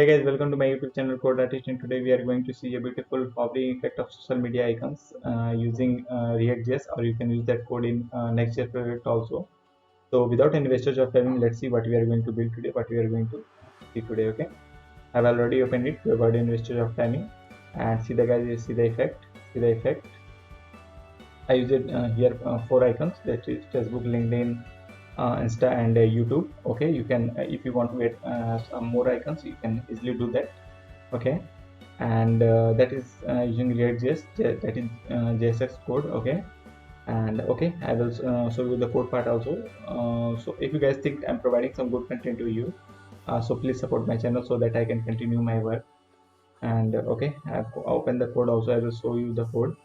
Hey guys, welcome to my YouTube channel Code Artist, and today we are going to see a beautiful hovering effect of social media icons using React.js, or you can use that code in Next.js project also. So without any wastage of time, let's see what we are going to build today, what we are going to see today. Okay, I've already opened it to avoid any wastage of timing, and see the guys, see the effect, see the effect. I use it here four icons, that is Facebook, LinkedIn, Insta, and YouTube. Okay, you can if you want to add some more icons, you can easily do that. Okay, and that is using React.js, that is JSX code. Okay, and okay, I will show you the code part also. So if you guys think I'm providing some good content to you, so please support my channel so that I can continue my work. And okay, I've opened the code also. I will show you the code.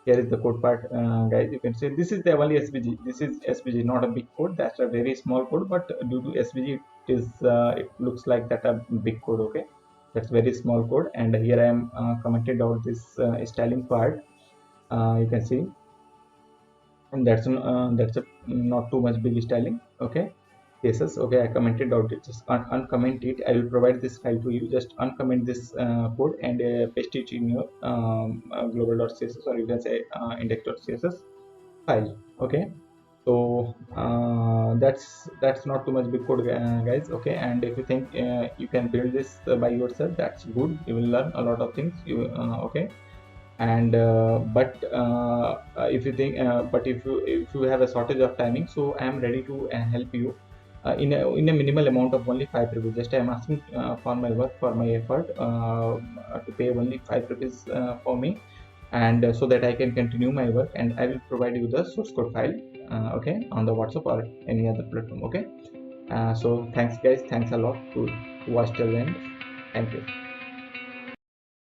Here is the code part, guys. You can see this is the only SVG. This is SVG, not a big code. That's a very small code, but due to SVG, it looks like that a big code. Okay, that's very small code. And here I am commented out this styling part. You can see, and that's a not too much big styling. Okay, cases. Okay, I commented out it. Just uncomment it. I will provide this file to you. Just uncomment this code and paste it in your global.css, or you can say index.css file. Okay, so that's not too much big code, guys. Okay, and if you think you can build this by yourself, that's good. You will learn a lot of things. Okay, and but if you have a shortage of timing, so I am ready to help you in a minimal amount of only 5 rupees. Just I am asking for my work, for my effort, to pay only 5 rupees for me, and so that I can continue my work, and I will provide you the source code file, okay, on the WhatsApp or any other platform. Okay, so thanks guys, thanks a lot to watch till the end. Thank you.